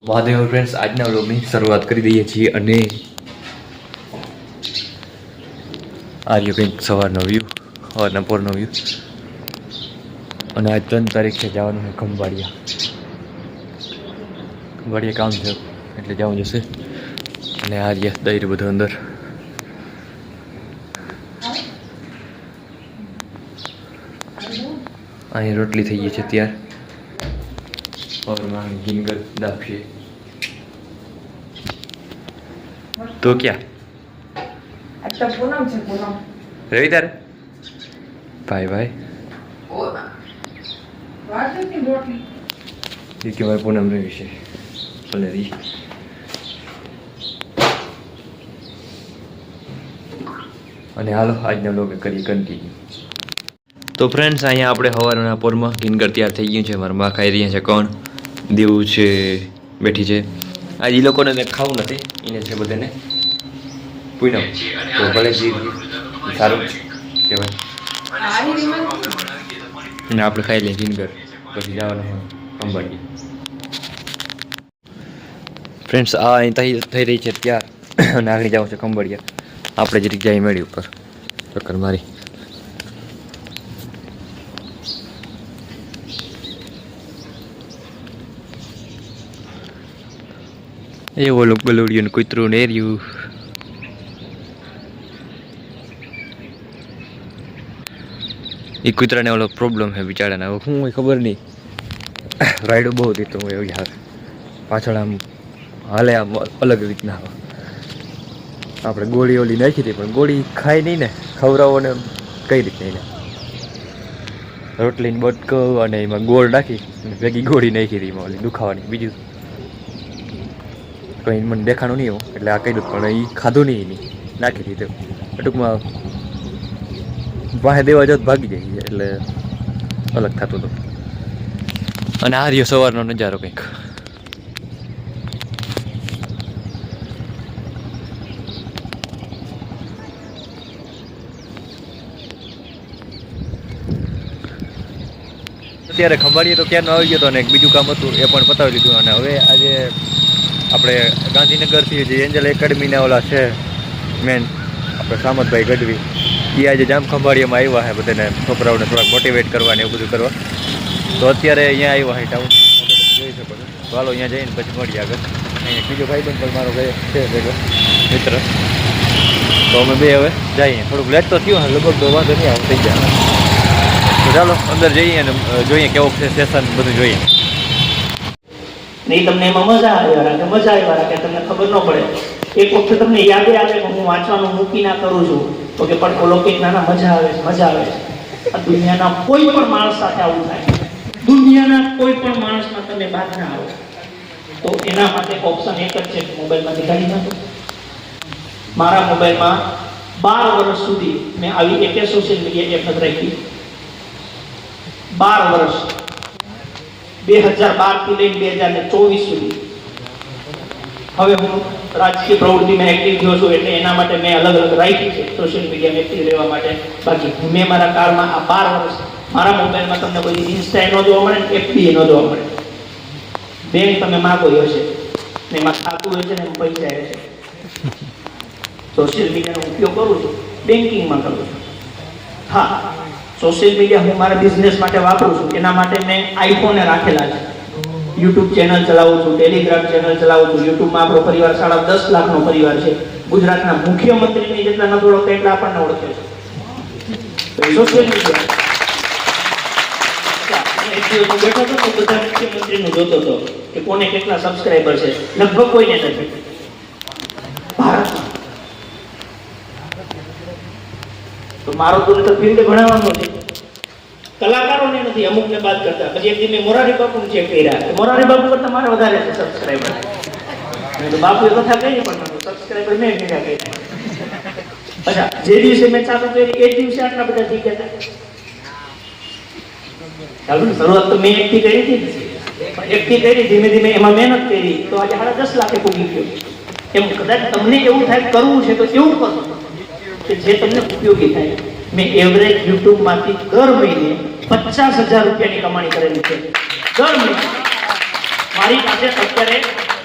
Mahadev friends, આજના વ્લોગની શરૂઆત કરી દઈએ છીએ અને આ રહ્યો કંઈક સવારનો વ્યૂ, સવારના પોરનો વ્યૂ. અને આજ 3 તારીખ છે, જવાનું છે ખંભાળિયા કામ છે એટલે જવું જશે. અને આ રહ્યા દઈ બધું અંદર. અહીં રોટલી થઈ ગઈ છે ત્યાર. और गिनकर दाफिए तो क्या अच्छा पूनम છે પૂનમ रवि तारे भाई भाई વાજની રોટલી ये कि भाई पूनम रवि છે પલેરી. અને હાલો આજના વ્લોગ કરીએ કન્ટિન્યુ. તો ફ્રેન્ડ્સ, અહીંયા આપણે સવારના પોરમાં ગિનગર તૈયાર થઈ ગયું છે. મારા માં ખાઈ રહ્યા છે. કોણ? દેવું છે, બેઠી છે. આજ એ લોકોને ખાવું નથી, એને છે બધાને પૂનમ. તો ભલે જે સારું કહેવાય. અને આપણે ખાઈ લઈએ ગિનગર, પછી જવાનું ખંભાળિયા. ફ્રેન્ડ્સ, આ અહીં થઈ રહી છે ત્યાર અને આગળ જવું છે ખંભાળિયા. આપણે જરીક જાય મેળી ઉપર ચક્કર મારી. એ ઓલું ગલુડિયું કૂતરું ને રહ્યું. એ કૂતરાને ઓલો પ્રોબ્લેમ છે બિચારાને. હવે શું હોય ખબર નહીં. રાયડું બહુ હતી તો હું એવું યાર પાછળ આમ હાલે આમ અલગ રીતના. આપણે ગોળી ઓલી નાખી હતી પણ ગોળી ખાય નહીં ને. ખવડાવો ને કઈ રીતના એને રોટલીને બટકો અને એમાં ગોળ નાખી ભેગી ગોળી નાખી હતી એમાં ઓલી દુખાવાની. બીજું કંઈ મને દેખાણું નહીં એવું એટલે આ કહી દઉં. પણ એ ખાધું નહીં, એની નાખી દીધું. ટૂંકમાં પાસે દેવા જત ભાગી જાય એટલે અલગ થતું હતું. અને આ રહ્યો સવારનો નજારો કંઈક. અત્યારે ખંભાળીએ તો ક્યારનો આવી ગયો હતો અને એક બીજું કામ હતું એ પણ પતાવી લીધું. અને હવે આજે આપણે ગાંધીનગરથી જે એન્જલ એકેડમીના ઓલા છે મેન આપણે સામતભાઈ ગઢવી, એ આજે જામ ખંભાળિયામાં આવ્યા છે બધાને છોકરાઓને થોડાક મોટિવેટ કરવા ને એવું બધું કરવા. તો અત્યારે અહીંયા આવ્યા છે ટાઉન, જોઈ શકો છો. તો હાલો અહીંયા જઈને પછી મળીએ આગળ. અહીંયા બીજો ભાઈબંધ પણ મારો ગયો છે ભેગો મિત્ર. તો અમે બે હવે જઈએ. થોડુંક લેટ તો થયું, લગભગ તો વાંધો નહીં આવે, થઈ જાય. તો ચાલો અંદર જઈએ અને જોઈએ કેવું છે સેશન બધું જોઈએ. નહીં તમને એમાં મજા આવ્યા રાખે તમને ખબર ન પડે. એક વખત તમને યાદ આવે કે હું વાંચવાનું મૂકી ના કરું છું તો કે પણ ઓલો કે નાના મજા આવે છે. આ દુનિયાના કોઈ પણ માણસ સાથે આવું થાય, દુનિયાના કોઈ પણ માણસમાં તમે બાદ ના આવો. તો એના માટે ઓપ્શન એક જ છે, મોબાઈલમાંથી કાઢી નાખો. મારા મોબાઈલમાં 12 વર્ષ સુધી મેં આવી એક સોશિયલ મીડિયા એપ નથી રાખી. 12 વર્ષ 2012 થી લઈને 2024 સુધી. હવે હું રાજકીય પ્રવૃત્તિમાં એક્ટિવ થયો છું એટલે એના માટે મેં અલગ અલગ રાખી છે સોશિયલ મીડિયામાં એક્ટિવ રહેવા માટે. બાકી મેં મારા કાળમાં આ 12 વર્ષ મારા મોબાઈલમાં તમને કોઈ ઇન્સ્ટા ન જોવા મળે ને એફબી ન જોવા મળે. બેંક તમે માગો હશે ને એમાં ખાતું હોય છે ને પૈસા હશે. સોશિયલ મીડિયાનો ઉપયોગ કરું છું, બેન્કિંગમાં કરું છું. હા, સોશિયલ મીડિયા હું મારા બિઝનેસ માટે વાપરું છું. એના માટે મેં આઈફોને રાખેલા છે. યુટ્યુબ ચેનલ ચલાવું છું, ટેલિગ્રામ ચેનલ ચલાવું છું. યુટ્યુબમાં આપણો પરિવાર 10.5 લાખનો પરિવાર છે. ગુજરાતના મુખ્યમંત્રીની જેટલા નથી ઓળખતા એટલા આપણને ઓળખે છે. સોશિયલ મીડિયા બેઠો હતો તો બધા મુખ્યમંત્રીનું જોતો હતો કે કોને કેટલા સબસ્ક્રાઈબર છે. લગભગ કોઈને નથી ભારતમાં. તો મારો તો ફિલ્ડ ભણાવવાનો છે, કલાકારોને નથી, અમુકને બાદ કરતા. પછી એક દી મેં મોરારી બાપુને ચેક કર્યા, મોરારી બાપુ કરતા મારે વધારે છે સબસ્ક્રાઈબર. મેં તો બાપુએ કથા કહી પણ સબસ્ક્રાઈબર મેં ભેગા કર્યા. અચ્છા, જે દિવસે મેં ચાલુ કરી એ દિવસે આટલા બધા થઈ ગયા. ચાલો, શરૂઆત તો મેં એકથી કરી હતી, એકથી કરી, ધીમે ધીમે એમાં મહેનત કરી તો આજે 10.5 લાખે પૂગી ગયો. એમ કદાચ તમને એવું થાય કરવું છે તો એવું કરો કે જે તમને ઉપયોગી થાય. મેં એવરેજ યુટ્યુબમાંથી દર મહિને 50,000 રૂપિયાની કમાણી કરેલી છે. દર મહિને મારી પાસે અત્યારે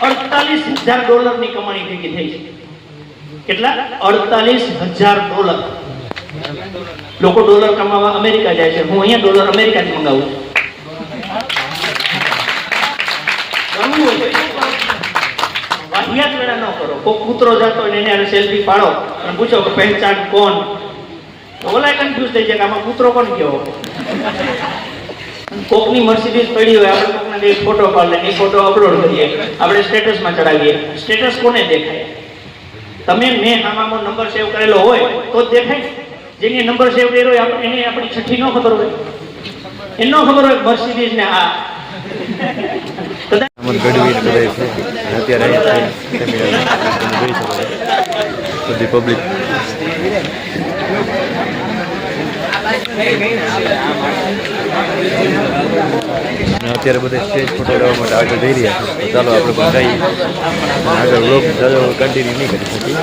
$48,000 ની કમાણી ભેગી થઈ છે. કેટલા? $48,000. લોકો ડોલર કમાવા અમેરિકા જાય છે, હું અહીંયા ડોલર અમેરિકાથી મંગાવું છું. કરવું હોય તો એવું કરો. વાહિયાત વેળા ન કરો. કોઈ કૂતરો જતો હોય ને એને હારે સેલ્ફી પાડો અને પૂછો કે પહેચાન કોણ, તો ઓલા કન્ફ્યુઝ થઈ જાય કે આમાં કૂતરો કોણ ગયો. કોકની મર્સિડીઝ પડી હોય, આપણે કોકના એક ફોટો પાડીએ, એ ફોટો અપલોડ કરીએ, આપણે સ્ટેટસમાં ચડાવીએ. સ્ટેટસ કોને દેખાય? તમે મેં આમાં નંબર સેવ કરેલો હોય તો જ દેખાય. જેની નંબર સેવ કર્યો હોય એને આપણી છઠ્ઠી ન ખબર હોય, એને ન ખબર હોય મર્સિડીઝ ને આ સામત ગઢવી ને બધા છે અત્યારે અહીંયા છે સેમિનાર તમે જોઈ શકો છો બધી પબ્લિક. અત્યારે બધા સ્ટેજ ફોટો લેવા માટે આગળ જઈ રહ્યા છે. ચાલો આપણે પણ જઈએ, આગળ વ્લોગ કન્ટિન્યુ નહીં કરી શકીએ.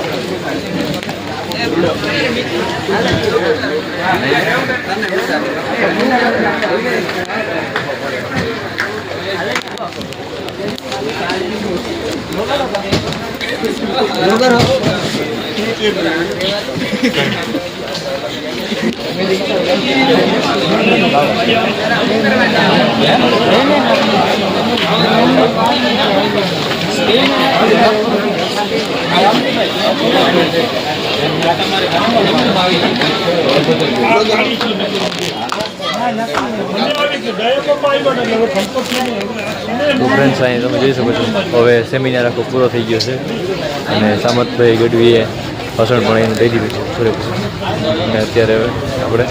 તો ફ્રેન્ડ્સ અહીં તમે જોઈ શકો છો હવે સેમિનાર આખો પૂરો થઈ ગયો છે અને સામતભાઈ ગઢવીએ ભાષણ પણ એને દઈ દીધું છે પૂરેપૂરું. અને અત્યારે હવે આપણે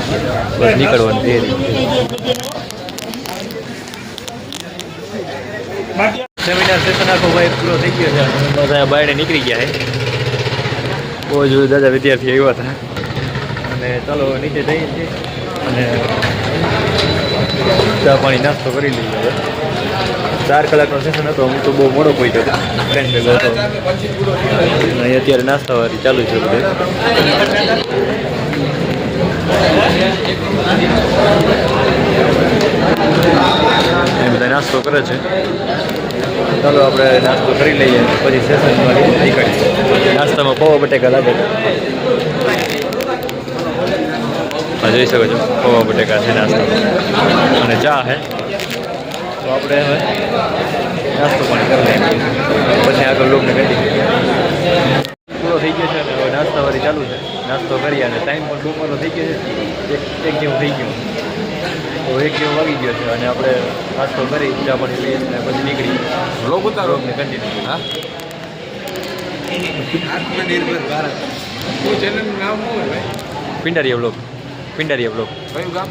બસ નીકળવાની તૈયારી. સેમિનાર સેશન આખો ભાઈ પૂરો થઈ ગયો છે અને બધા બાયડે નીકળી ગયા છે. બહુ જ દાદા વિદ્યાર્થી આવ્યા હતા અને ચાલો નીચે જઈએ છીએ અને ચા પાણી નાસ્તો કરી લઈએ. હવે 4 કલાકનો સેશન હતો, હું તો બહુ મોડો પહોંચ્યો હતો, ફ્રેન્ડ ભેગો હતો. અહીં અત્યારે નાસ્તાવાળી ચાલુ છે બધે. એ બધા નાસ્તો કરે છે. ચાલો આપણે નાસ્તો કરી લઈએ પછી સેશનમાં નીકળીએ. નાસ્તામાં પૌવા બટેકા લાગે છે. હા જોઈ શકો છો પૌવા બટેકા છે નાસ્તો અને ચા છે. તો આપણે હવે નાસ્તો પાણી કરી લઈએ પછી આગળ લોકોને કન્ટિન્યુ પૂરો થઈ ગયો છે અને હવે નાસ્તાવાળી ચાલુ છે. નાસ્તો કરીએ અને ટાઈમ પણ બપોરનો થઈ ગયો છે, એક જેવું થઈ ગયું. તો 1 જેવો વાગી ગયો છે અને આપણે નાસ્તો કરી ચા પાણી લઈએ અને પછી નીકળી વ્લોગ ઉતારો ને કન્ટિન્યુ. હા આત્મનિર્ભર ભારત ચેનલનું નામ શું હોય ભાઈ? પિંડારીયા વ્લોગ. કયું ગામ?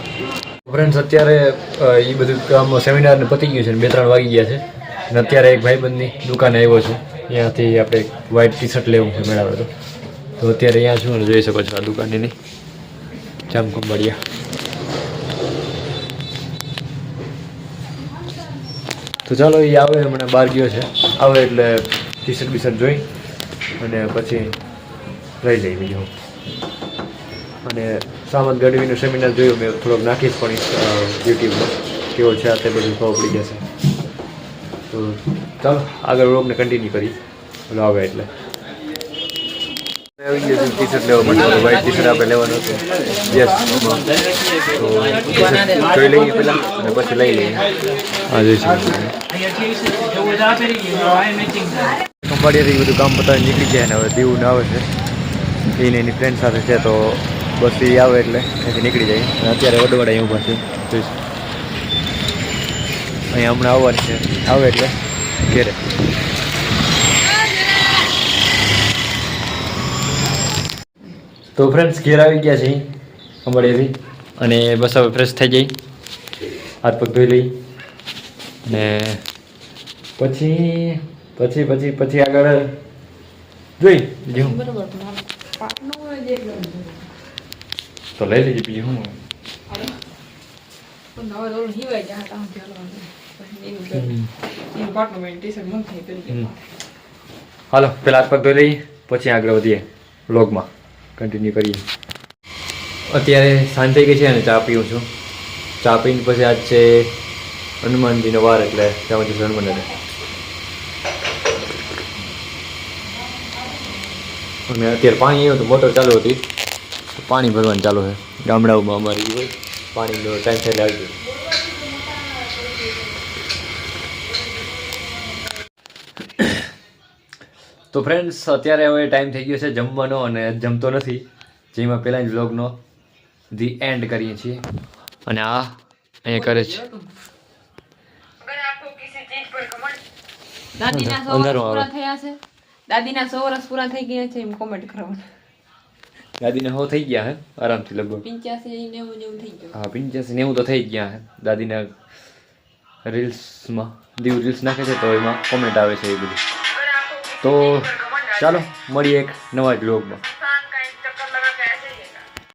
ફ્રેન્ડ્સ અત્યારે એ બધું કામ સેમિનારને પતી ગયું છે ને 2-3 વાગી ગયા છે અને અત્યારે એક ભાઈબંધની દુકાને આવ્યો છું. ત્યાંથી આપણે વ્હાઇટ ટી શર્ટ લેવું છે મેળાવે તો અત્યારે અહીંયા છું અને જોઈ શકો છો આ દુકાનની જામખંભાળિયા. તો ચાલો એ આવે હમણાં બહાર ગયો છે, આવે એટલે ટી શર્ટ બીશર્ટ જોઈ અને પછી લઈ લઈ બીજું. અને સામત ગઢવીનું સેમિનાર જોયું મેં, થોડોક નાખીશ પણ યુટ્યુબમાં કેવો છે તે બધું ખબર પડી જશે. તો ચાલો આગળ વ્લોગને કન્ટિન્યુ કરી ઓલો આવે એટલે. આવી ગયો ટી શર્ટ લેવા માટે, વ્હાઇટ ટી શર્ટ આપણે લેવાનું હતું. યસ, તો જોઈ લઈએ પહેલાં અને પછી લઈ લઈએ. હા જોઈશું. ખંભાળિયાથી બધું કામ પતાવી નીકળી જાય અને હવે દીવું આવે છે. એને એની ફ્રેન્ડ સાથે છે તો બસ એ આવે એટલે અહીંથી નીકળી જાય. અને અત્યારે વડવાડા અહીં ઊભા છે જોઈશું. અહીંયા હમણાં આવવાની છે, આવે એટલે ઘેરે. તો ફ્રેન્ડ્સ ઘેર આવી ગયા છે ખંભાળિયાથી અને બસ હવે ફ્રેશ થઈ જઈ, હાથ પગ ધોઈ લઈ અને પછી આગળ જોઈ બીજું તો લઈ લેજે બીજું શું. હાલો પેલા હાથ પગ ધોઈ લઈએ પછી આગળ વધીએ, વ્લોગમાં કન્ટિન્યુ કરીએ. અત્યારે સાંજ થઈ ગઈ છે અને ચા પીવું છું. ચા પીને પછી આજ છે હનુમાનજીનો વાર એટલે ત્યાં પછી હનુમાન અને અત્યારે પાણી આવ્યું તો મોટર ચાલુ હતી, પાણી ભરવાનું ચાલુ છે. ગામડાઓમાં અમારી હોય પાણીનો ટાઈમ થયેલા આવી ગયો. તો ફ્રેન્ડ્સ અત્યારે હવે ટાઈમ થઈ ગયો છે જમવાનો અને જમતો નથી, જેમાં પહેલાં જ વ્લોગનો ધી એન્ડ કરીએ છીએ. અને આ અહીંયા કરે છે. अगर आपको किसी चीज पर कमेंट દાદીના 100 અંધારું વર્ષ આવે. પૂરા થયા છે. દાદીના 100 વર્ષ પૂરા થઈ ગયા છે એમ કોમેન્ટ કરવાનું. દાદીને હો થઈ ગયા હે આરામથી લગભગ. 85 90 જેવું થઈ ગયું. હા 85-90 તો થઈ જ ગયા હે. દાદીના રીલ્સમાં દીવ રીલ્સ નાખે છે તો એમાં કોમેન્ટ આવે છે એ બધી. તો ચાલો મળીએ એક નવા જ વ્લોગમાં.